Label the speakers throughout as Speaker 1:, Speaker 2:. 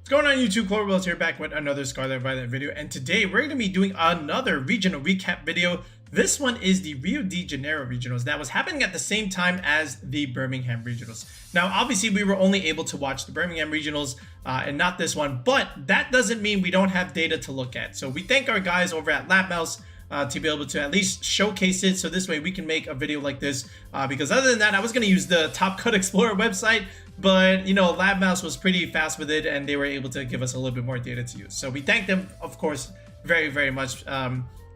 Speaker 1: What's going on YouTube? Cloverwell's here back with another Scarlet Violet video, and today we're going to be doing another regional recap video. This one is the Rio de Janeiro Regionals that was happening at the same time as the Birmingham Regionals. Now obviously we were only able to watch the Birmingham Regionals and not this one, but that doesn't mean we don't have data to look at. So we thank our guys over at LabMouse to be able to at least showcase it, so this way we can make a video like this, because other than that I was going to use the Top Cut Explorer website, but you know, LabMouse was pretty fast with it and they were able to give us a little bit more data to use, so we thank them of course very much.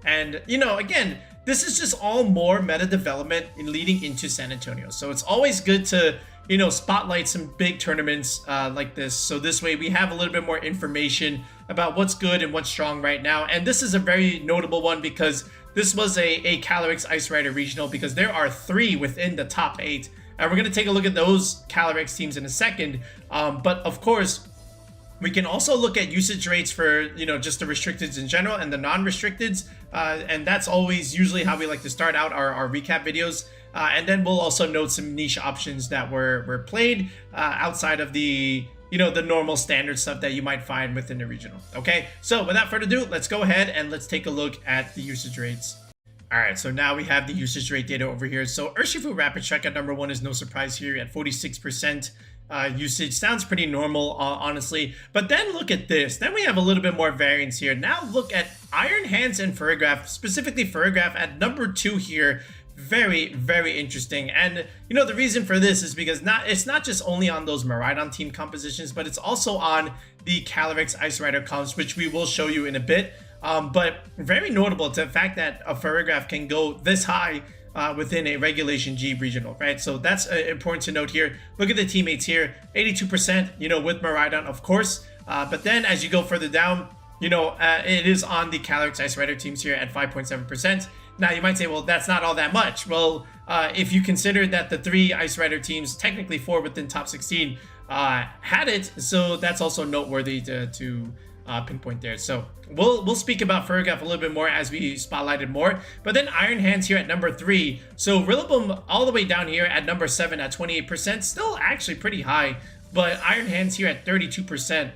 Speaker 1: And you know, again, this is just all more meta development in leading into San Antonio, so it's always good to, you know, spotlight some big tournaments like this, so this way we have a little bit more information about what's good and what's strong right now. And this is a very notable one because this was a Calyrex Ice Rider regional, because there are 3 within the top 8, and we're going to take a look at those Calyrex teams in a second. But of course we can also look at usage rates for, you know, just the restricteds in general and the non-restricteds, and that's always usually how we like to start out our recap videos. And then we'll also note some niche options that were played outside of the, you know, the normal standard stuff that you might find within the regional. Okay, so without further ado, let's go ahead and let's take a look at the usage rates. All right, so now we have the usage rate data over here. So Urshifu Rapid Strike at number 1 is no surprise here at 46%. Usage sounds pretty normal, honestly, but then look at this. Then we have a little bit more variance here. Now look at Iron Hands and Ferrograph, specifically Ferrograph at number 2 here. Very interesting. And you know, the reason for this is because it's not just only on those Miraidon team compositions, but it's also on the Calyrex Ice Rider comps, which we will show you in a bit. But very notable to the fact that a Ferrograph can go this high within a regulation-G regional, right? So that's important to note here. Look at the teammates here, 82%, you know, with Miraidon, of course. But then as you go further down, you know, it is on the Calyrex Ice Rider teams here at 5.7%. Now you might say, well, that's not all that much. Well, if you consider that the 3 Ice Rider teams, technically 4 within top 16, had it, so that's also noteworthy to pinpoint there. So we'll speak about Ferrograph a little bit more as we spotlighted more. But then Iron Hands here at number 3. So Rillaboom all the way down here at number 7 at 28%, still actually pretty high. But Iron Hands here at 32%,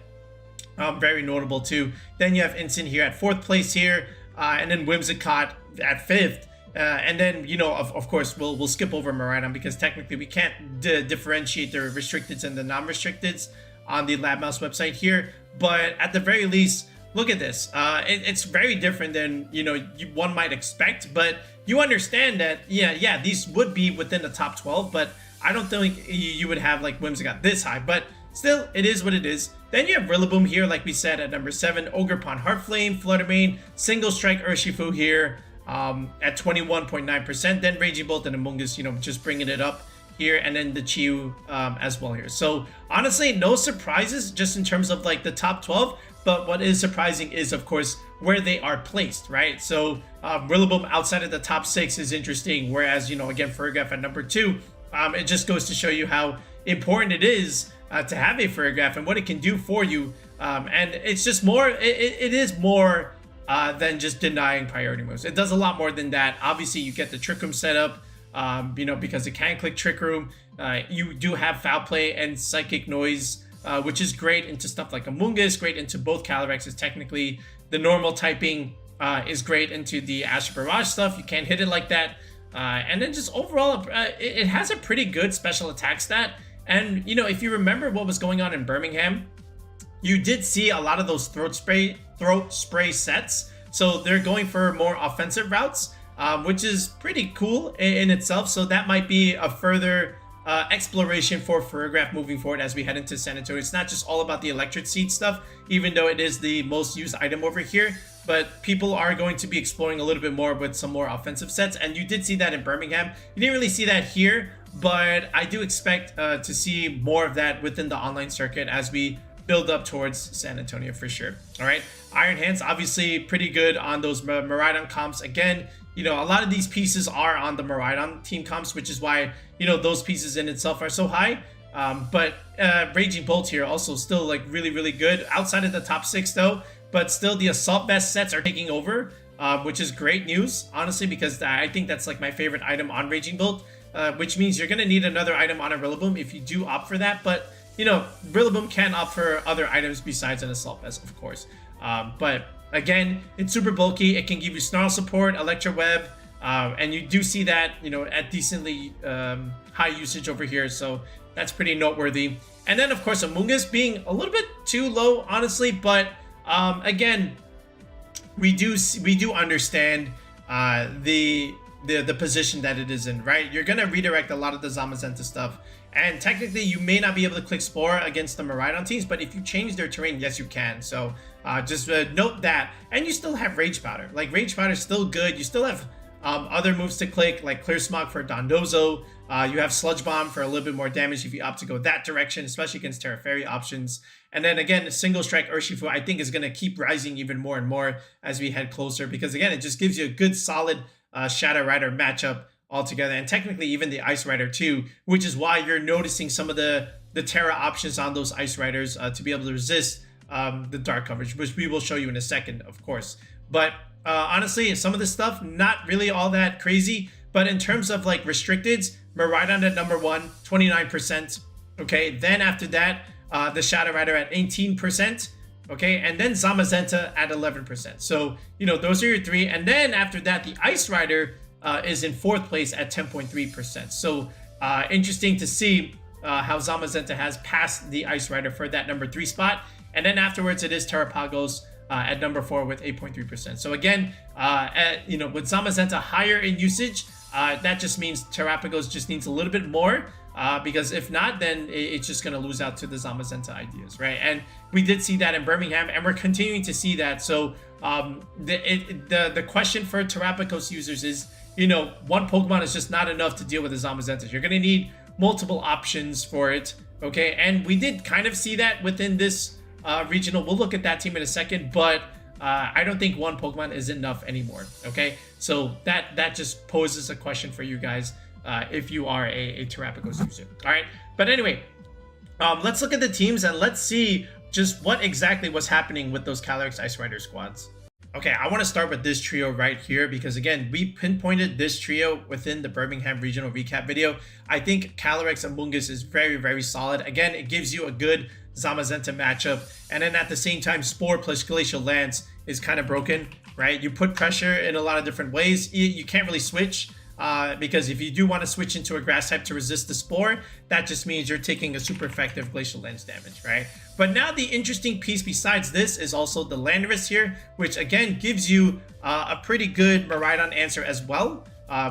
Speaker 1: very notable too. Then you have Instant here at 4th place here, and then Whimsicott at 5th. And then, you know, of course, we'll skip over Miraidon because technically we can't differentiate the restricteds and the non-restricteds on the LabMouse website here. But at the very least, look at this. It's very different than, you know, one might expect. But you understand that, yeah, these would be within the top 12. But I don't think you would have like Whimsicott this high. But still, it is what it is. Then you have Rillaboom here, like we said, at number 7. Ogerpon Heartflame, Fluttermane, Single Strike Urshifu here at 21.9%. Then Raging Bolt and Amoonguss, you know, just bringing it up here, and then the Chiyu as well here. So honestly, no surprises just in terms of like the top 12, but what is surprising is of course where they are placed, right? So Rillaboom outside of the top 6 is interesting, whereas, you know, again, Ferrograph at number 2, it just goes to show you how important it is to have a Ferrograph and what it can do for you. And it's just more, it is more than just denying priority moves. It does a lot more than that. Obviously you get the Trick Room setup, you know, because it can click Trick Room. You do have Foul Play and Psychic Noise, which is great into stuff like Amoonguss, great into both Calyrex. Technically the normal typing is great into the Astral Barrage stuff. You can't hit it like that. And then just overall, it has a pretty good special attack stat. And, you know, if you remember what was going on in Birmingham, you did see a lot of those throat spray sets. So they're going for more offensive routes, which is pretty cool in itself. So that might be a further exploration for Ferrograph moving forward as we head into San Antonio. It's not just all about the electric seed stuff, even though it is the most used item over here. But people are going to be exploring a little bit more with some more offensive sets. And you did see that in Birmingham. You didn't really see that here, but I do expect to see more of that within the online circuit as we build up towards San Antonio for sure. All right, Iron Hands obviously pretty good on those Miraidon comps. Again, you know, a lot of these pieces are on the Miraidon team comps, which is why, you know, those pieces in itself are so high. But Raging Bolt here also still like really good outside of the top 6 though. But still the Assault Vest sets are taking over, which is great news, honestly, because I think that's like my favorite item on Raging Bolt, which means you're going to need another item on a Rillaboom if you do opt for that. But you know, Rillaboom can offer other items besides an Assault Vest, of course. But again, it's super bulky. It can give you Snarl support, Electro Web, and you do see that, you know, at decently high usage over here. So that's pretty noteworthy. And then, of course, Amoonguss being a little bit too low, honestly. But again, we do understand the position that it is in, right? You're gonna redirect a lot of the Zamazenta stuff, and technically you may not be able to click Spore against the Miraidon teams, but if you change their terrain, yes you can. So just note that. And you still have Rage Powder. Like, Rage Powder is still good. You still have other moves to click, like Clear Smog for Dondozo. You have Sludge Bomb for a little bit more damage if you opt to go that direction, especially against Terra Fairy options. And then again, Single Strike Urshifu, I think, is going to keep rising even more and more as we head closer, because again, it just gives you a good solid Shadow Rider matchup altogether, and technically even the Ice Rider too, which is why you're noticing some of the Terra options on those Ice Riders to be able to resist the dark coverage, which we will show you in a second, of course. But honestly, some of this stuff, not really all that crazy. But in terms of like restricteds, Miraidon at number 1, 29%. Okay, then after that, the Shadow Rider at 18%. Okay, and then Zamazenta at 11%. So, you know, those are your three. And then after that, the Ice Rider is in 4th place at 10.3%. So interesting to see how Zamazenta has passed the Ice Rider for that number 3 spot. And then afterwards, it is Terapagos at number 4 with 8.3%. So again, you know, with Zamazenta higher in usage, that just means Terapagos just needs a little bit more. Because if not, then it's just going to lose out to the Zamazenta ideas, right? And we did see that in Birmingham, and we're continuing to see that. So the question for Terapagos users is, you know, one Pokemon is just not enough to deal with the Zamazenta. You're going to need multiple options for it, okay? And we did kind of see that within this regional. We'll look at that team in a second, but I don't think one Pokemon is enough anymore, okay? So that just poses a question for you guys. If you are a Terapagos user. All right. But anyway, let's look at the teams and let's see just what exactly was happening with those Calyrex Ice Rider squads. Okay, I want to start with this trio right here because, again, we pinpointed this trio within the Birmingham regional recap video. I think Calyrex Amoonguss is very, very solid. Again, it gives you a good Zamazenta matchup. And then at the same time, Spore plus Glacial Lance is kind of broken, right? You put pressure in a lot of different ways. You can't really switch. Because if you do want to switch into a grass type to resist the Spore, that just means you're taking a super effective Glacial Lens damage, right? But now the interesting piece besides this is also the Landorus here, which again gives you a pretty good Miraidon answer as well,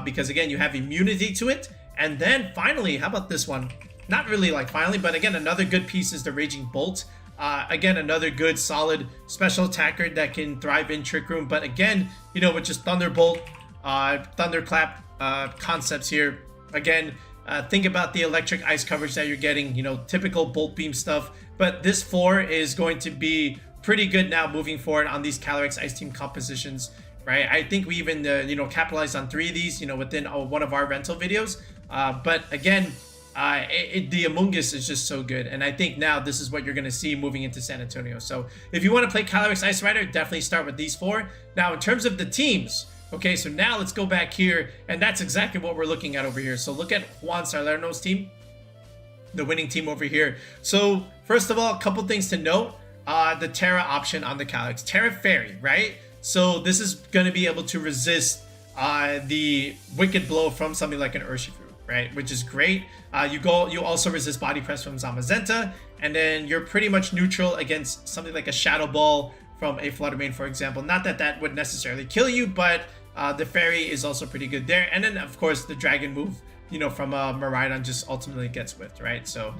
Speaker 1: because again, you have immunity to it. And then finally, how about this one? Not really like finally, but again, another good piece is the Raging Bolt. Again, another good solid special attacker that can thrive in Trick Room. But again, you know, with just Thunderbolt, Thunderclap, concepts here. Again, think about the electric ice coverage that you're getting, you know, typical Bolt Beam stuff. But this 4 is going to be pretty good now moving forward on these Calyrex Ice Team compositions, right? I think we even, you know, capitalized on 3 of these, you know, within one of our rental videos. But again, the Amoonguss is just so good. And I think now this is what you're going to see moving into San Antonio. So if you want to play Calyrex Ice Rider, definitely start with these 4. Now, in terms of the teams, okay, so now let's go back here, and that's exactly what we're looking at over here. So look at Juan Salerno's team, the winning team over here. So first of all, a couple things to note. The Terra option on the Calyrex. Terra Fairy, right? So this is going to be able to resist the Wicked Blow from something like an Urshifu, right? Which is great. You also resist Body Press from Zamazenta, and then you're pretty much neutral against something like a Shadow Ball from a Fluttermane, for example. Not that that would necessarily kill you, but the Fairy is also pretty good there. And then, of course, the Dragon move, you know, from Miraidon just ultimately gets whipped, right? So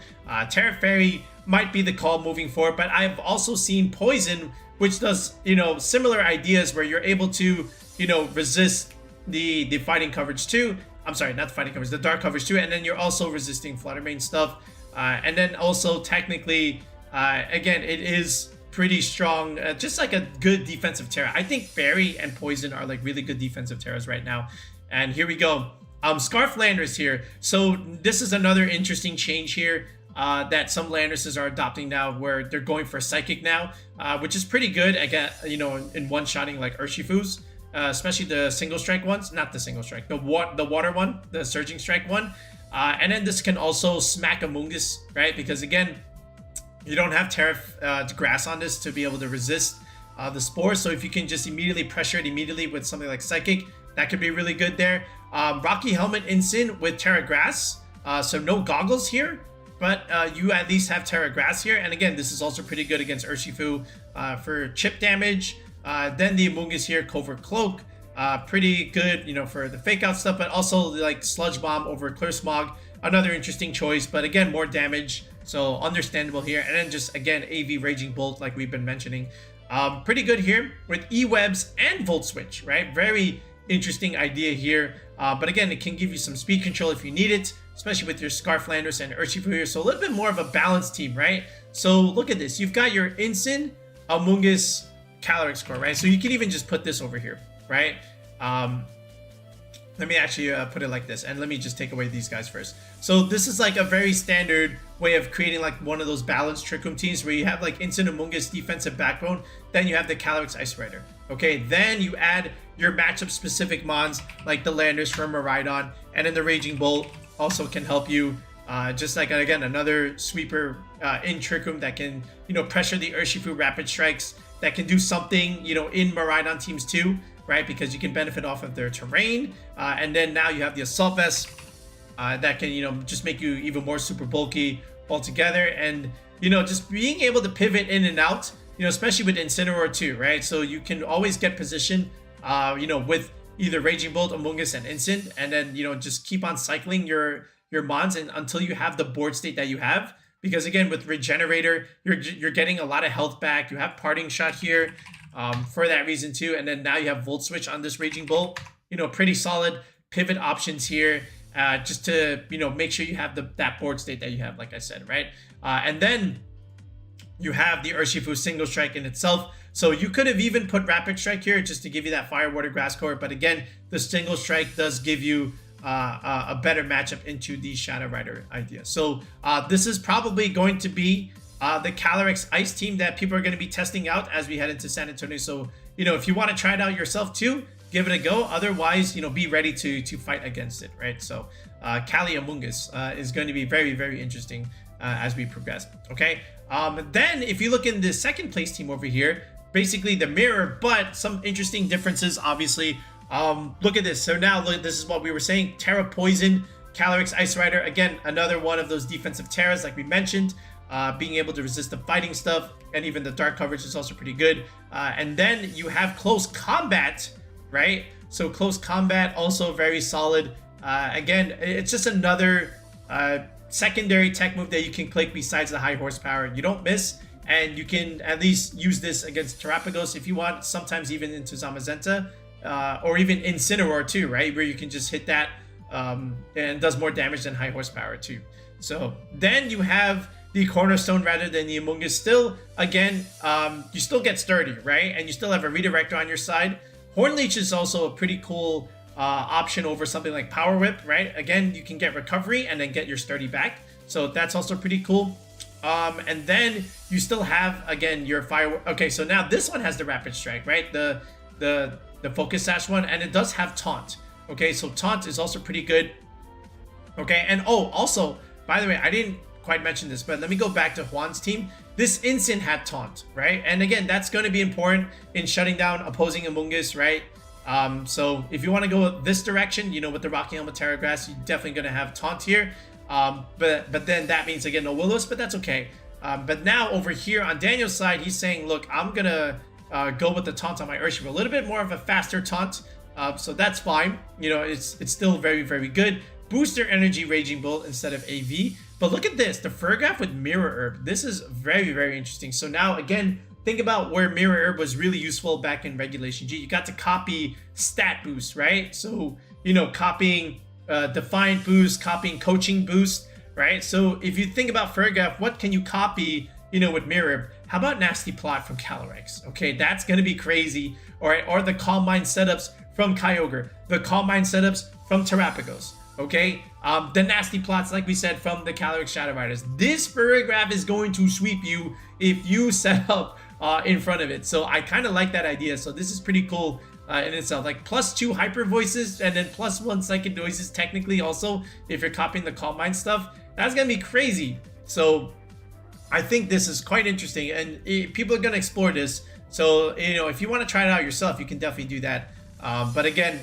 Speaker 1: Terra Fairy might be the call moving forward, but I've also seen Poison, which does, you know, similar ideas where you're able to, you know, resist the fighting coverage too. I'm sorry, not the fighting coverage, the dark coverage too. And then you're also resisting Fluttermane stuff. And then also technically, again, it is pretty strong, just like a good defensive Terra. I think Fairy and Poison are like really good defensive Terras right now. And here we go. Scarf Landorus here. So this is another interesting change here that some Landoruses are adopting now, where they're going for Psychic now, which is pretty good. Again, you know, in one-shotting like Urshifus, especially the single strike ones. Not the single strike, the water one, the Surging Strike one. And then this can also smack Amoonguss, right? Because again, You don't have Terra Grass on this to be able to resist the spores. So if you can just immediately pressure it immediately with something like Psychic, that could be really good there. Rocky Helmet Instant with Terra Grass. So no goggles here, but you at least have Terra Grass here. And again, this is also pretty good against Urshifu for chip damage. Then the Amoonguss here, Covert Cloak. Pretty good, you know, for the fake out stuff, but also like Sludge Bomb over Clear Smog. Another interesting choice, but again, more damage. So understandable here. And then just again, AV Raging Bolt, like we've been mentioning. Pretty good here with E-Webs and Volt Switch, right? Very interesting idea here. But again, it can give you some speed control if you need it, especially with your Scarflanders and Urshifu here. So a little bit more of a balanced team, right? So look at this. You've got your Incin, Amoonguss, Calyrex core, right? So you can even just put this over here, right? Let me actually put it like this, and let me just take away these guys first. So this is like a very standard way of creating like one of those balanced Trick Room teams where you have like Instant Amoonguss defensive backbone, then you have the Calyrex Ice Rider. Okay, then you add your matchup specific mons like the Landers from Miraidon, and then the Raging Bolt also can help you. Just like again another sweeper in Trick Room that can, you know, pressure the Urshifu Rapid Strikes, that can do something, you know, in Miraidon teams too, right? Because you can benefit off of their terrain. And then now you have the Assault Vest that can, you know, just make you even more super bulky altogether. And, you know, just being able to pivot in and out, you know, especially with Incineroar too, right? So you can always get position, you know, with either Raging Bolt, Amoonguss, and Instant, and then, you know, just keep on cycling your mons and until you have the board state that you have. Because again, with Regenerator, you're getting a lot of health back. You have Parting Shot here for that reason too. And then now you have Volt Switch on this Raging Bolt. You know, pretty solid pivot options here just to, you know, make sure you have that board state that you have, like I said, right? And then you have the Urshifu Single Strike in itself. So you could have even put Rapid Strike here just to give you that Fire, Water, Grass core. But again, the Single Strike does give you a better matchup into the Shadow Rider idea. So this is probably going to be the Calyrex Ice team that people are going to be testing out as we head into San Antonio. So, you know, if you want to try it out yourself too, give it a go. Otherwise, you know, be ready to fight against it, right? So Cali Amoonguss is going to be very, very interesting as we progress. Okay. Then if you look in the second place team over here, basically the mirror, but some interesting differences, obviously. Look at this. So now look, this is what we were saying. Terra Poison, Calyrex Ice Rider. Again, another one of those defensive Terras like we mentioned. Being able to resist the fighting stuff, and even the dark coverage is also pretty good. And then you have Close Combat, right? So Close Combat also very solid. Again, it's just another secondary tech move that you can click besides the high horsepower. You don't miss, and you can at least use this against Terapagos if you want, sometimes even into Zamazenta. Or even Incineroar too, right? Where you can just hit that and does more damage than high horsepower too. So then you have the Cornerstone rather than the Amoonguss. Still, again, you still get sturdy, right? And you still have a Redirector on your side. Hornleech is also a pretty cool option over something like Power Whip, right? Again, you can get recovery and then get your sturdy back. So that's also pretty cool. And then you still have, again, your Fire. Okay, so now this one has the Rapid Strike, right? The Focus Sash one, and it does have Taunt. Okay, so Taunt is also pretty good. Okay, and oh, also, by the way, I didn't quite mention this, but let me go back to Juan's team. This Instant had Taunt, right? And again, that's going to be important in shutting down opposing Amoonguss, right? So if you want to go this direction, you know, with the Rocky Helmet Terra Grass, you're definitely going to have Taunt here. But then that means, again, no Willows, but that's okay. But now over here on Daniel's side, he's saying, look, I'm going to go with the Taunt on my Urshifu. A little bit more of a faster Taunt. So that's fine. You know, it's still very, very good. Booster Energy Raging Bolt instead of AV. But look at this, the Furgraph with Mirror Herb. This is very, very interesting. So now, again, think about where Mirror Herb was really useful back in Regulation G. You got to copy stat boost, right? So, you know, copying Defiant boost, copying Coaching boost, right? So if you think about Furgraph, what can you copy, you know, with Mirror Herb? How about Nasty Plot from Calyrex? Okay, that's going to be crazy. All right, or the Calm Mind setups from Kyogre. The Calm Mind setups from Terapagos. Okay, the Nasty Plots, like we said, from the Calyrex Shadow Riders. This Furgraph is going to sweep you if you set up in front of it. So I kind of like that idea. So this is pretty cool in itself. Like +2 Hyper Voices and then +1 Psychic Noises technically also if you're copying the Calm Mind stuff. That's going to be crazy. So I think this is quite interesting, and people are going to explore this. So, you know, if you want to try it out yourself, you can definitely do that. But again,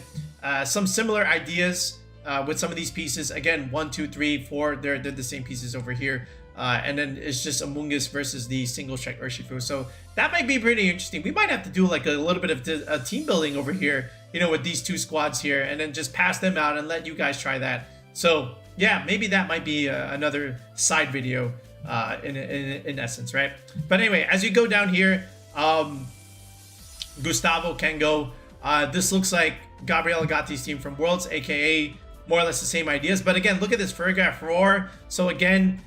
Speaker 1: some similar ideas with some of these pieces. Again, 1, 2, 3, 4, they're the same pieces over here. And then it's just Amoonguss versus the single strike Urshifu. So that might be pretty interesting. We might have to do like a little bit of team building over here, you know, with these two squads here, and then just pass them out and let you guys try that. So yeah, maybe that might be another side video in essence, right? But anyway, as you go down here, Gustavo can go. This looks like Gabriel Gatti's team from Worlds, aka more or less the same ideas. But again, look at this Ferrograph Roar. So again,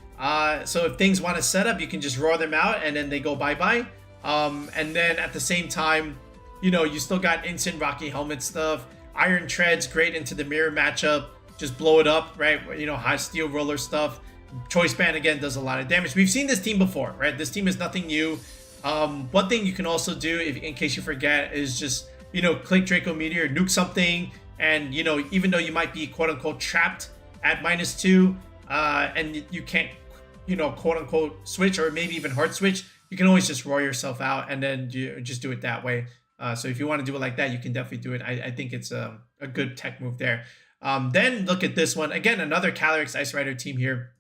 Speaker 1: so if things want to set up, you can just roar them out and then they go bye-bye. And then at the same time, you know, you still got instant Rocky Helmet stuff. Iron Treads, great into the mirror matchup. Just blow it up, right? You know, high steel roller stuff. Choice Band, again, does a lot of damage. We've seen this team before, right? This team is nothing new. One thing you can also do, in case you forget, is just, you know, click Draco Meteor, nuke something, and, you know, even though you might be quote-unquote trapped at -2, and you can't, you know, quote-unquote switch, or maybe even hard switch, you can always just roar yourself out, and then you just do it that way. So if you want to do it like that, you can definitely do it. I think it's a good tech move there. Then look at this one. Again, another Calyrex Ice Rider team here.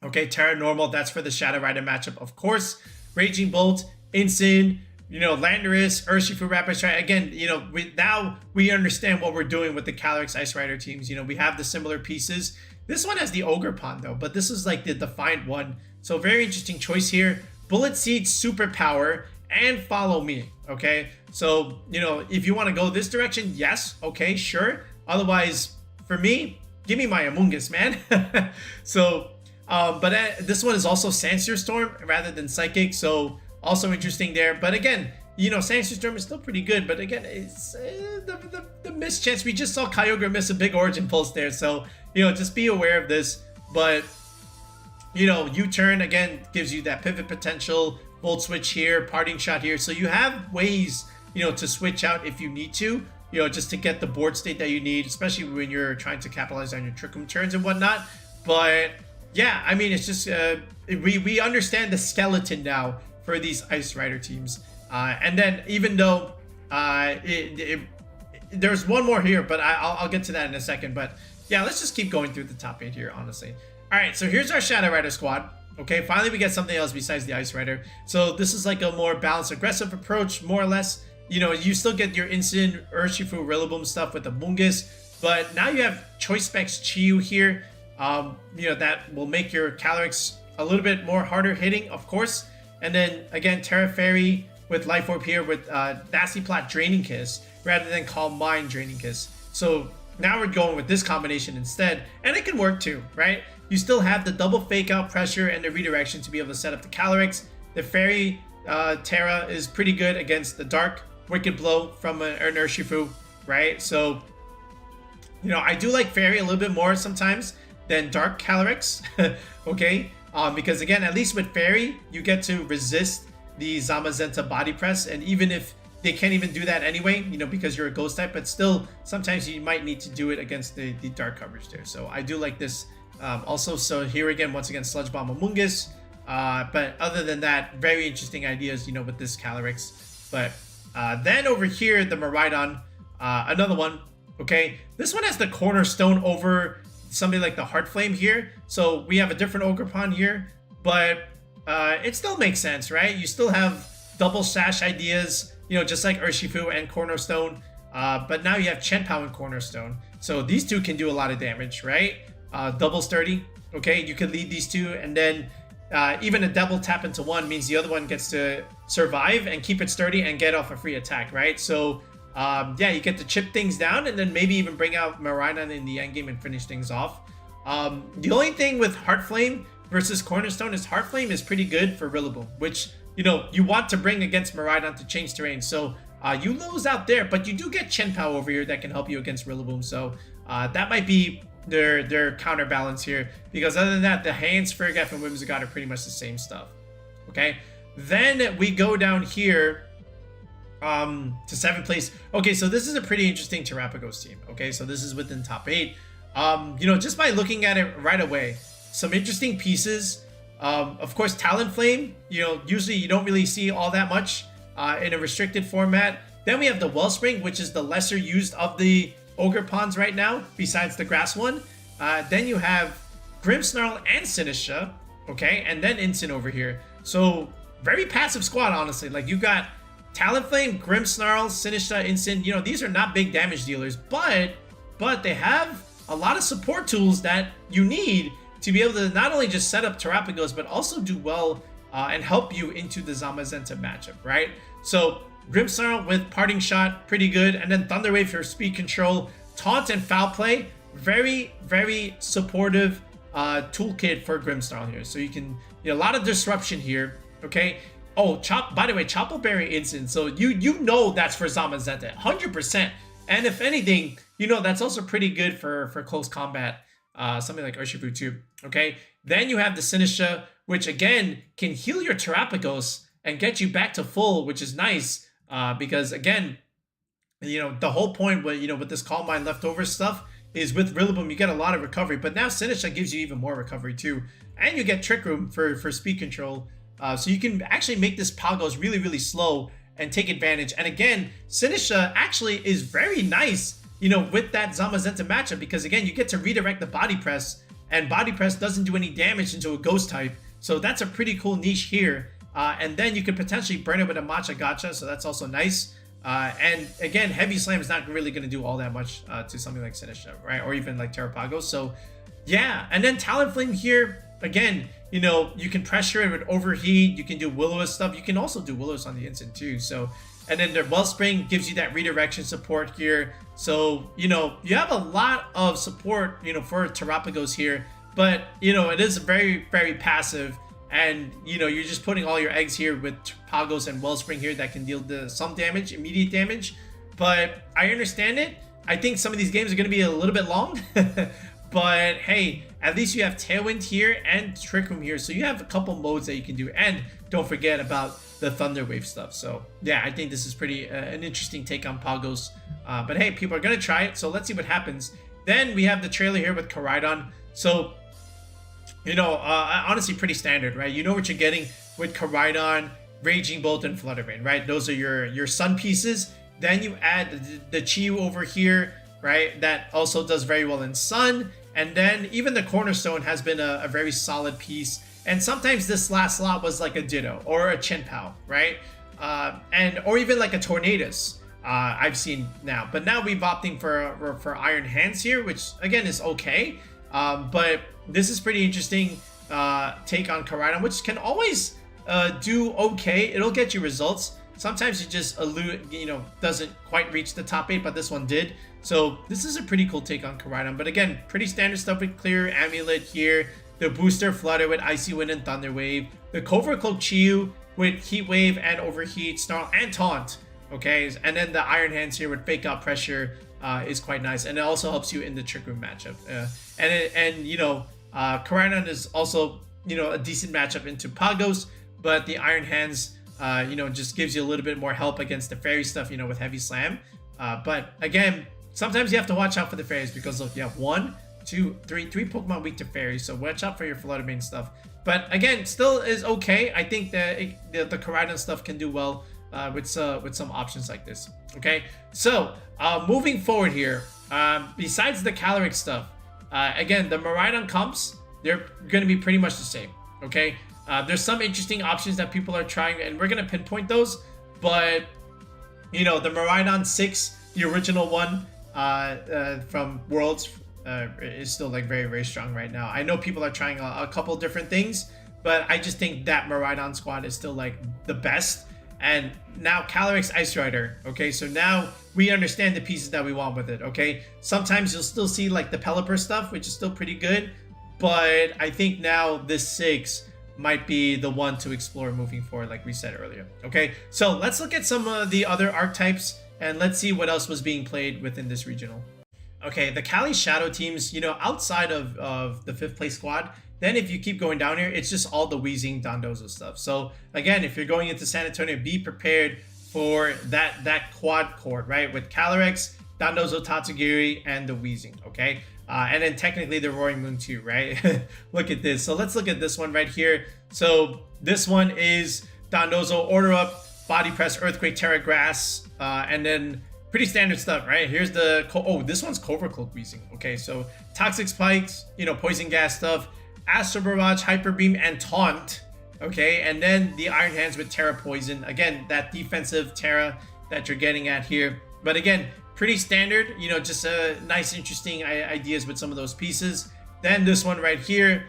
Speaker 1: Okay, Terra Normal, that's for the Shadow Rider matchup, of course. Raging Bolt, Instant, you know, Landorus, Urshifu, Rapid Strike. Again, you know, now we understand what we're doing with the Calyrex Ice Rider teams. You know, we have the similar pieces. This one has the Ogre Pond, though, but this is like the defined one. So very interesting choice here. Bullet Seed, Superpower, and Follow Me, okay? So, you know, if you want to go this direction, yes, okay, sure. Otherwise, for me, give me my Amoonguss, man. So, but this one is also Sandsear Storm rather than Psychic, so also interesting there. But again, you know, Sandsear Storm is still pretty good, but again, it's the miss chance. We just saw Kyogre miss a big Origin Pulse there, so, you know, just be aware of this. But, you know, U-Turn, again, gives you that pivot potential, Volt Switch here, Parting Shot here, so you have ways, you know, to switch out if you need to, you know, just to get the board state that you need, especially when you're trying to capitalize on your Trick Room turns and whatnot. But yeah, I mean, it's just we understand the skeleton now for these Ice Rider teams. And then even though there's one more here, but I'll get to that in a second. But yeah, let's just keep going through the top 8 here, honestly. All right, so here's our Shadow Rider squad. Okay, finally we get something else besides the Ice Rider. So this is like a more balanced, aggressive approach, more or less. You know, you still get your instant Urshifu Rillaboom stuff with the Amoonguss, but now you have Choice Specs Chiyu here. You know, that will make your Calyrex a little bit more harder hitting, of course. And then again, Terra Fairy with Life Orb here with Nasty Plot Draining Kiss rather than Calm Mind Draining Kiss. So now we're going with this combination instead, and it can work too, right? You still have the double fake out pressure and the redirection to be able to set up the Calyrex. The Fairy Terra is pretty good against the Dark Wicked Blow from an Urshifu, right? So, you know, I do like Fairy a little bit more sometimes than Dark Calyrex, okay? Because again, at least with Fairy, you get to resist the Zamazenta body press, and even if they can't even do that anyway, you know, because you're a ghost type, but still, sometimes you might need to do it against the dark coverage there. So I do like this also. So here again, once again, Sludge Bomb Amoonguss. But other than that, very interesting ideas, you know, with this Calyrex. But then over here, the Miraidon, another one, okay? This one has the Cornerstone over something like the Heart Flame here. So we have a different Ogre Pond here, but it still makes sense, right? You still have double sash ideas, you know, just like Urshifu and Cornerstone. But now you have Chien-Pao and Cornerstone. So these two can do a lot of damage, right? Double sturdy, okay? You can lead these two, and then even a double tap into one means the other one gets to survive and keep it sturdy and get off a free attack, right? So yeah, you get to chip things down and then maybe even bring out Miraidon in the end game and finish things off. The only thing with Heart Flame versus Cornerstone is Heart Flame is pretty good for Rillaboom, which, you know, you want to bring against Miraidon to change terrain. So you lose out there, but you do get Chien-Pao over here that can help you against Rillaboom. So that might be their counterbalance here, because other than that, the Hands, Ferrograph, and Whimsicott are pretty much the same stuff. Okay, then we go down here to 7th place. Okay, so this is a pretty interesting Terapagos team. Okay, so this is within top 8. You know, just by looking at it right away, some interesting pieces. Of course, Talonflame, usually you don't really see all that much in a restricted format. Then we have the Wellspring, which is the lesser used of the Ogre Pawns right now, besides the grass one. Then you have Grimmsnarl and Sinistra, okay? And then Incin over here. So, very passive squad, honestly. Like, you got Talonflame, Grimmsnarl, Sinistra, Incin. These are not big damage dealers, but they have a lot of support tools that you need to be able to not only just set up Terapagos, but also do well and help you into the Zamazenta matchup, right? So, Grimmsnarl with Parting Shot, pretty good. And then Thunder Wave for speed control. Taunt and Foul Play, very, very supportive toolkit for Grimmsnarl here. So you can, a lot of disruption here, okay? Oh, by the way, Chople Berry Instant. So you know that's for Zamazenta, 100%. And if anything, that's also pretty good for close combat. Something like Urshifu too, okay? Then you have the Sinistra, which again can heal your Terapagos and get you back to full, which is nice. Because again, the whole point with this Calm Mind leftover stuff is with Rillaboom, you get a lot of recovery, but now Sinistra gives you even more recovery too. And you get Trick Room for speed control. So you can actually make this Pagos really, really slow and take advantage. And again, Sinistra actually is very nice, with that Zamazenta matchup, because again, you get to redirect the Body Press, and Body Press doesn't do any damage into a Ghost type. So that's a pretty cool niche here. And then you could potentially burn it with a Matcha Gotcha, so that's also nice. And again, Heavy Slam is not really going to do all that much to something like Sinistra, right? Or even like Terapagos. So yeah, and then Talonflame here, again, you can pressure it with Overheat, you can do Will-O-Wisp stuff, you can also do Will-O-Wisp on the instant too. So, and then the Wellspring gives you that redirection support here. So, you have a lot of support, for Terapagos here, but, it is very, very passive. And, you're just putting all your eggs here with Pagos and Wellspring here that can deal some damage, immediate damage. But I understand it. I think some of these games are going to be a little bit long. But, hey, at least you have Tailwind here and Trick Room here. So you have a couple modes that you can do. And don't forget about the Thunder Wave stuff. So, yeah, I think this is pretty an interesting take on Pagos. But, hey, people are going to try it. So let's see what happens. Then we have the trailer here with Koraidon. So, honestly pretty standard, right? You know what you're getting with Koraidon, Raging Bolt, and Flutter Mane, right? Those are your sun pieces. Then you add the Chiyu over here, right? That also does very well in sun. And then even the Cornerstone has been a very solid piece. And sometimes this last slot was like a Ditto or a Chenpao, right? Or even like a Tornadus. I've seen now. But now we've opting for Iron Hands here, which again is okay. But this is pretty interesting take on Koraidon, which can always do okay. It'll get you results. Sometimes it just doesn't quite reach the top 8, but this one did. So this is a pretty cool take on Koraidon. But again, pretty standard stuff with Clear, Amulet here, the Booster Flutter with Icy Wind and Thunder Wave, the Covert Cloak Chiyu with Heat Wave and Overheat, Snarl, and Taunt. Okay, and then the Iron Hands here with Fake Out Pressure is quite nice, and it also helps you in the Trick Room matchup. Koraidon is also a decent matchup into Pagos, but the Iron Hands just gives you a little bit more help against the fairy stuff, with Heavy Slam. But again, sometimes you have to watch out for the fairies because look, you have 1, 2, 3 Pokemon weak to fairies, so watch out for your Flutter Mane stuff. But again, still is okay. I think the Koraidon stuff can do well with some options like this. Okay, so moving forward here, besides the Calyrex stuff, again, the Miraidon comps, they're going to be pretty much the same. Okay, there's some interesting options that people are trying, and we're going to pinpoint those. But the Miraidon 6, the original one from Worlds, is still like very, very strong right now. I know people are trying a couple different things, but I just think that Miraidon squad is still like the best. And now Calyrex Ice Rider, okay? So now we understand the pieces that we want with it, okay? Sometimes you'll still see like the Pelipper stuff, which is still pretty good. But I think now this 6 might be the one to explore moving forward, like we said earlier, okay? So let's look at some of the other archetypes and let's see what else was being played within this regional. Okay, the Cali Shadow teams, outside of the 5th place squad, then if you keep going down here, it's just all the Weezing, Dondozo stuff. So again, if you're going into San Antonio, be prepared for that quad court, right? With Calyrex, Dondozo, Tatsugiri, and the Weezing, okay? And then technically the Roaring Moon too, right? Look at this. So let's look at this one right here. So this one is Dondozo, Order Up, Body Press, Earthquake, Terra Grass, and then pretty standard stuff, right? Here's the, oh, this one's Cobra Cloak Weezing. Okay, so Toxic Spikes, you know, Poison Gas stuff, Astro Barrage, Hyper Beam, and Taunt. Okay, and then the Iron Hands with Terra Poison. Again, that defensive Terra that you're getting at here. But again, pretty standard, you know, just nice, interesting ideas with some of those pieces. Then this one right here,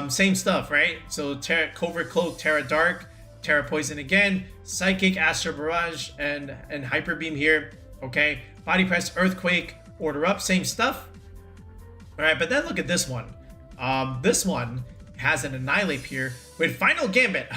Speaker 1: same stuff, right? So Cobra Cloak, Terra Dark, Terra Poison again, Psychic, Astro Barrage, and Hyper Beam here. Okay, Body Press, Earthquake, Order Up, same stuff. All right, but then look at this one. This one has an Annihilate here with Final Gambit.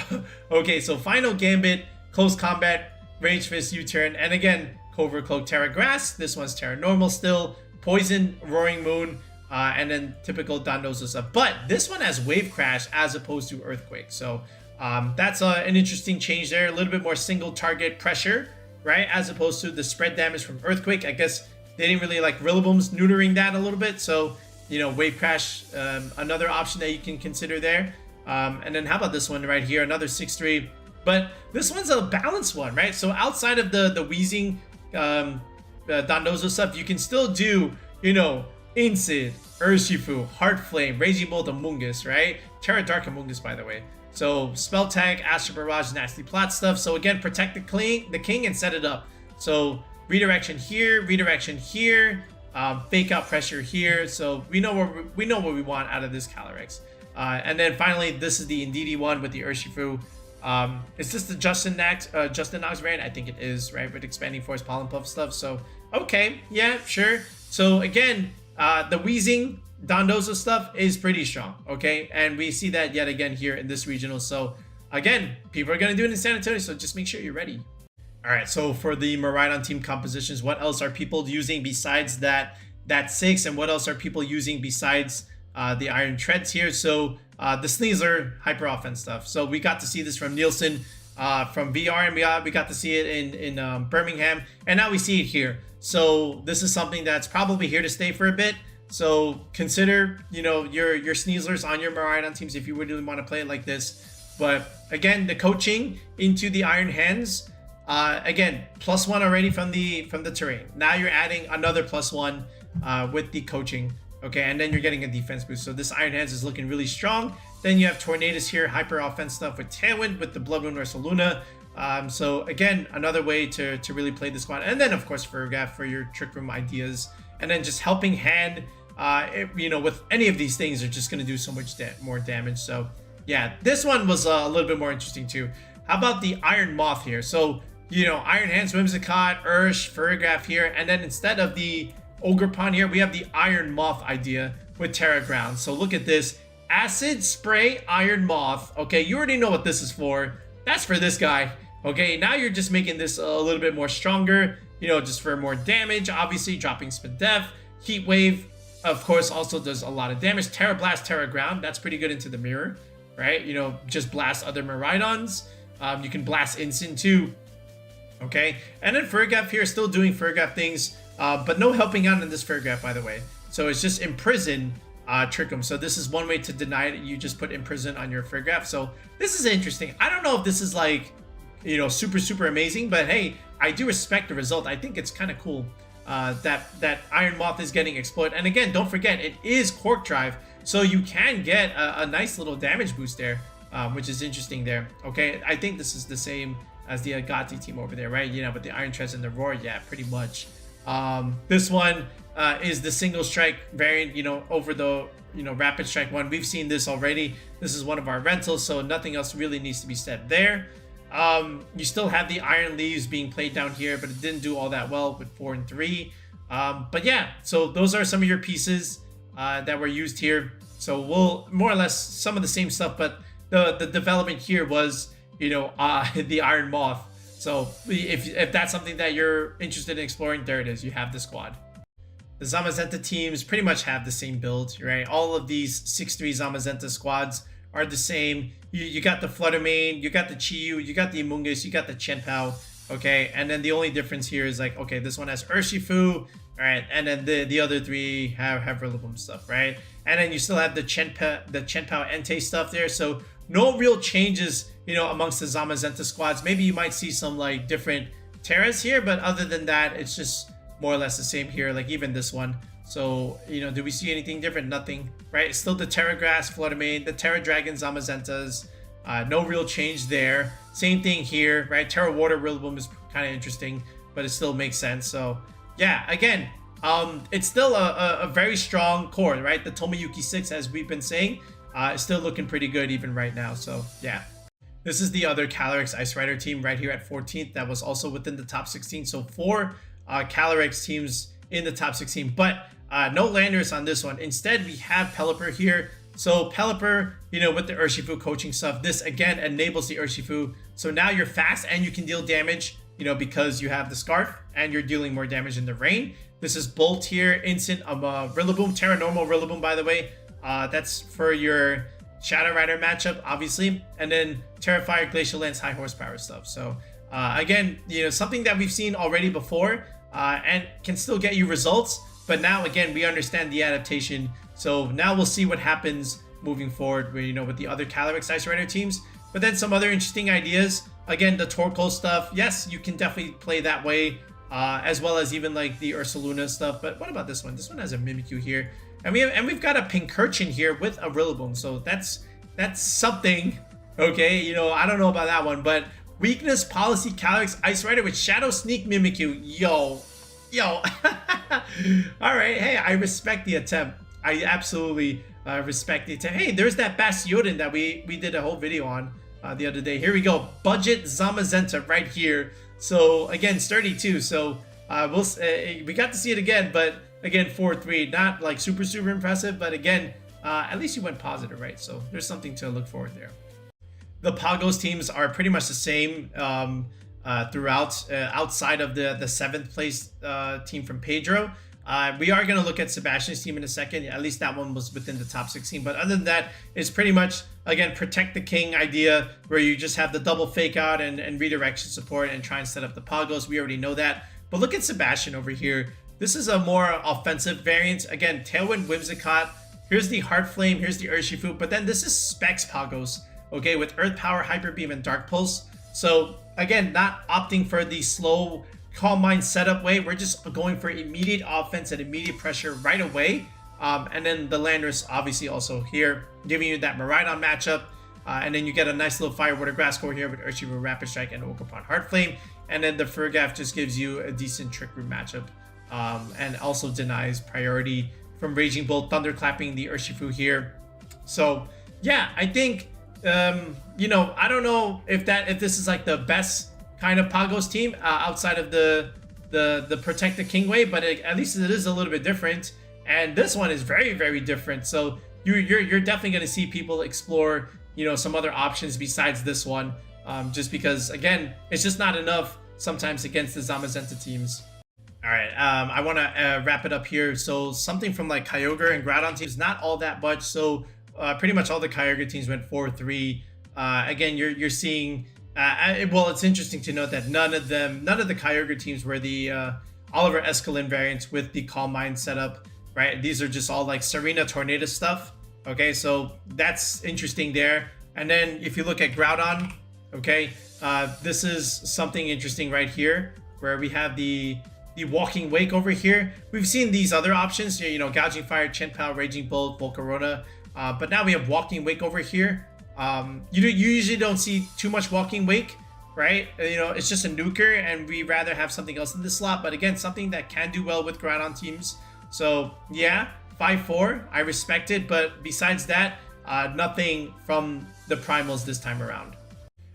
Speaker 1: Okay, so Final Gambit, Close Combat, Rage Fist, U-Turn, and again, Cobra Cloak, Terra Grass. This one's Terra Normal still, Poison, Roaring Moon, and then typical Dondozo stuff. But this one has Wave Crash as opposed to Earthquake. So that's an interesting change there. A little bit more single target pressure, right? As opposed to the spread damage from Earthquake. I guess they didn't really like Rillaboom's neutering that a little bit. So, you know, Wave Crash, another option that you can consider there. And then how about this one right here? Another 6-3. But this one's a balanced one, right? So outside of the Weezing Dondozo stuff, you can still do, you know, Incid, Urshifu, Heart Flame, Raging Bolt, Amoonguss, right? Terra Dark Amoonguss, by the way. So Spell Tag, Astro Barrage, Nasty Plot stuff. So again, protect the king and set it up. So redirection here, fake out pressure here. So we know what we want out of this Calyrex. And then finally, this is the Indeedee one with the Urshifu. Is this the Justin Knox variant? I think it is, right? With Expanding Force, Pollen Puff stuff. So, okay, yeah, sure. So again, the Weezing Dondozo stuff is pretty strong, okay? And we see that yet again here in this regional. So again, people are going to do it in San Antonio, so just make sure you're ready. All right, so for the Miraidon team compositions, what else are people using besides that 6? And what else are people using besides the Iron Treads here? So the Sneasler Hyper Offense stuff. So we got to see this from Nielsen from VR, and we got to see it in Birmingham, and now we see it here. So this is something that's probably here to stay for a bit. So consider, you know, your Sneaslers on your Miraidon teams if you really want to play it like this. But again, the coaching into the Iron Hands, again, +1 already from the terrain. Now you're adding another +1 with the coaching. Okay, and then you're getting a defense boost. So this Iron Hands is looking really strong. Then you have Tornadus here, hyper offense stuff with Tailwind, with the Blood Moon Ursaluna. So again, another way to really play the squad. And then of course Fergaf for your Trick Room ideas. And then just Helping Hand, you know, with any of these things are just going to do so much more damage. So yeah, this one was a little bit more interesting too. How about the Iron Moth here? So, you know, Iron Hands, Whimsicott, Ursh, Fergaf here. And then instead of the Ogerpon here, we have the Iron Moth idea with Terra Ground. So look at this. Acid Spray Iron Moth. Okay, you already know what this is for. That's for this guy. Okay, now you're just making this a little bit more stronger, you know, just for more damage. Obviously, dropping Spin Def. Heat Wave, of course, also does a lot of damage. Terra Blast, Terra Ground. That's pretty good into the mirror, right? You know, just blast other Miraidons. You can blast Incin too. Okay, and then Fergaf here, still doing Fergaf things. But no helping out in this Fergaf, by the way. So it's just Imprison, Trick 'em. So this is one way to deny it. You just put Imprison on your Fergaf. So this is interesting. I don't know if this is like, you know, super amazing, but hey, I do respect the result. I think it's kind of cool that Iron Moth is getting exploited. And again, don't forget, it is Quark Drive, so you can get a nice little damage boost there, which is interesting there. Okay, I think this is the same as the Agati team over there, right? You know, with the Iron Treads and the Roar, yeah, pretty much. This one is the single strike variant, you know, over the, you know, rapid strike one. We've seen this already. This is one of our rentals, so nothing else really needs to be said there. You still have the Iron Leaves being played down here, but it didn't do all that well with 4 and 3. But yeah, so those are some of your pieces that were used here. So we'll more or less some of the same stuff, but the development here was, you know, the Iron Moth. So if that's something that you're interested in exploring, there it is. You have the squad. The Zamazenta teams pretty much have the same build, right? All of these 6-3 Zamazenta squads are the same. You got the Fluttermane, you got the Chiyu, you got the Amoonguss, you got the Chenpao, okay? And then the only difference here is like, okay, this one has Urshifu, All right, and then the other three have Rillaboom stuff, right? And then you still have the Chenpao Entei stuff there. So no real changes, you know, amongst the Zamazenta squads. Maybe you might see some like different Terras here, but other than that, it's just more or less the same here. Like even this one. So, you know, do we see anything different? Nothing, right? It's still the Terra Grass, Fluttermane, the Terra Dragon, Zamazentas. No real change there. Same thing here, right? Terra Water Rillaboom is kind of interesting, but it still makes sense. So, yeah, again, it's still a very strong core, right? The Tomoyuki 6, as we've been saying, is still looking pretty good even right now. So, yeah. This is the other Calyrex Ice Rider team right here at 14th. That was also within the top 16. So, 4 Calyrex teams in the top 16, but no Landorus on this one. Instead, we have Pelipper here. So Pelipper, you know, with the Urshifu coaching stuff, this again enables the Urshifu. So now you're fast and you can deal damage, you know, because you have the Scarf and you're dealing more damage in the rain. This is Bolt here, instant Rillaboom, Terra Normal Rillaboom, by the way. That's for your Shadow Rider matchup, obviously. And then Terra Fire, Glacial Lance, high horsepower stuff. So again, you know, something that we've seen already before and can still get you results. But now, again, we understand the adaptation. So now we'll see what happens moving forward, you know, with the other Calyrex Ice Rider teams. But then some other interesting ideas. Again, the Torkoal stuff. Yes, you can definitely play that way, as well as even like the Ursaluna stuff. But what about this one? This one has a Mimikyu here, and we've got a Pincurchin here with a Rillaboom. So that's something. Okay, you know, I don't know about that one, but weakness policy Calyrex Ice Rider with Shadow Sneak Mimikyu. Yo. All right, hey, I respect the attempt. I absolutely respect the attempt. Hey, there's that Bastion that we did a whole video on the other day. Here we go, budget Zamazenta right here. So again, sturdy too. So we got to see it again, but again, 4-3, not like super impressive, but again, at least you went positive, right? So there's something to look forward there. The Pagos teams are pretty much the same throughout, outside of the 7th place team from Pedro. We are going to look at Sebastian's team in a second. At least that one was within the top 16. But other than that, it's pretty much, again, protect the king idea, where you just have the double fake out and redirection support and try and set up the Pagos. We already know that. But look at Sebastian over here. This is a more offensive variant. Again, Tailwind, Whimsicott. Here's the Heart Flame. Here's the Urshifu. But then this is Specs Pagos, okay, with Earth Power, Hyper Beam, and Dark Pulse. So, again, not opting for the slow Calm Mind setup way. We're just going for immediate offense and immediate pressure right away. And then the Landorus obviously also here, giving you that Miraidon matchup. And then you get a nice little Fire, Water, Grass core here with Urshifu, Rapid Strike, and Ogerpon Heart Flame. And then the Fergaf just gives you a decent Trick Room matchup. And also denies priority from Raging Bolt, Thunderclapping the Urshifu here. So, yeah, I think, you know, I don't know if this is like the best kind of Pagos team outside of the Protect the King way, but at least it is a little bit different. And this one is very, very different. So you're definitely going to see people explore, you know, some other options besides this one, just because, again, it's just not enough sometimes against the Zamazenta teams. All right, I want to wrap it up here. So something from like Kyogre and Groudon teams, not all that much. So pretty much all the Kyogre teams went 4-3. Again, you're seeing. Well, it's interesting to note that none of the Kyogre teams were the Oliver Escalin variants with the Calm Mind setup, right? These are just all like Serena Tornado stuff. Okay, so that's interesting there. And then if you look at Groudon, okay, this is something interesting right here, where we have the Walking Wake over here. We've seen these other options, you know, Gouging Fire, Chenpao, Raging Bolt, Volcarona, but now we have Walking Wake over here. You usually don't see too much Walking Wake, right? You know, it's just a nuker, and we rather have something else in this slot. But again, something that can do well with Groudon teams. So yeah, 5-4, I respect it. But besides that, nothing from the primals this time around.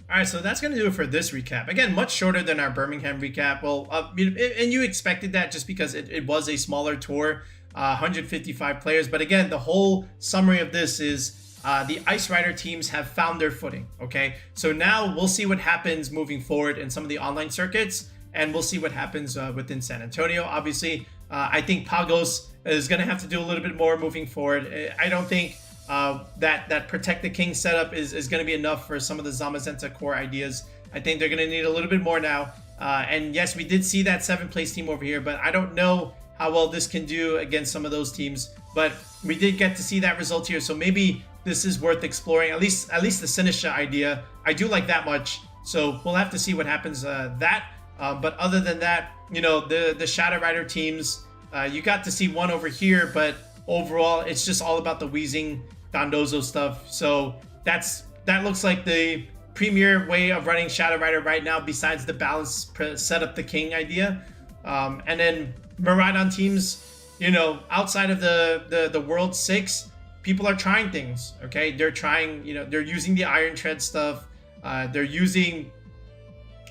Speaker 1: All right, so that's going to do it for this recap. Again, much shorter than our Birmingham recap. Well, and you expected that just because it was a smaller tour, 155 players. But again, the whole summary of this is the Ice Rider teams have found their footing, okay? So now we'll see what happens moving forward in some of the online circuits, and we'll see what happens within San Antonio. Obviously, I think Pagos is going to have to do a little bit more moving forward. I don't think that Protect the King setup is going to be enough for some of the Zamazenta core ideas. I think they're going to need a little bit more now. And yes, we did see that 7th place team over here, but I don't know how well this can do against some of those teams. But we did get to see that result here, so maybe this is worth exploring. At least the Sinisha idea, I do like that much. So we'll have to see what happens but other than that, you know, the Shadow Rider teams, you got to see one over here, but overall it's just all about the Weezing Dondozo stuff. So that looks like the premier way of running Shadow Rider right now, besides the balance set up the king idea. And then Miraidon teams, you know, outside of the World 6, people are trying things. Okay, they're trying, you know, they're using the Iron Tread stuff. They're using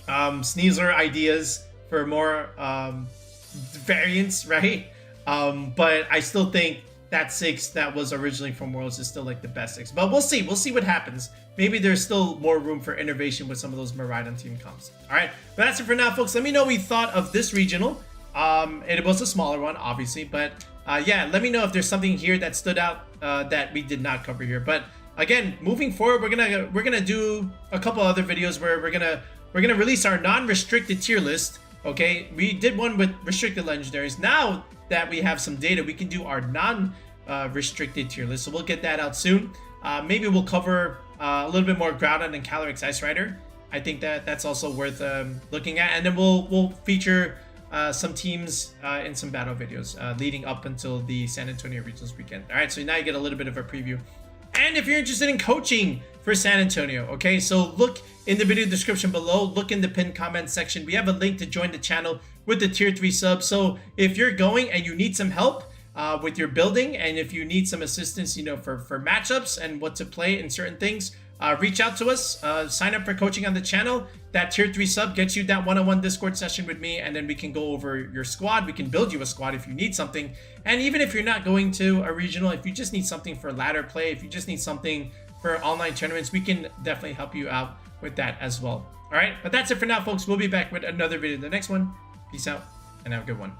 Speaker 1: Sneasler ideas for more variants, right? But I still think that 6 that was originally from Worlds is still like the best 6. But we'll see what happens. Maybe there's still more room for innovation with some of those Miraidon team comps. All right, but that's it for now, folks. Let me know what you thought of this regional. It was a smaller one, obviously, but yeah, let me know if there's something here that stood out that we did not cover here. But again, moving forward, we're gonna do a couple other videos where we're gonna release our non-restricted tier list. Okay, we did one with restricted legendaries. Now that we have some data, we can do our non-restricted tier list. So we'll get that out soon. Maybe we'll cover a little bit more Groudon and Calyrex Ice Rider. I think that's also worth looking at, and then we'll feature some teams in some battle videos leading up until the San Antonio Regionals weekend. All right, so now you get a little bit of a preview. And if you're interested in coaching for San Antonio, okay, so look in the video description below, look in the pinned comment section. We have a link to join the channel with the tier 3 sub. So if you're going and you need some help with your building, and if you need some assistance, you know, for matchups and what to play in certain things, reach out to us, sign up for coaching on the channel. That tier 3 sub gets you that one-on-one Discord session with me, and then we can go over your squad. We can build you a squad if you need something. And even if you're not going to a regional, if you just need something for ladder play, if you just need something for online tournaments, we can definitely help you out with that as well. All right, but that's it for now, folks. We'll be back with another video in the next one. Peace out and have a good one.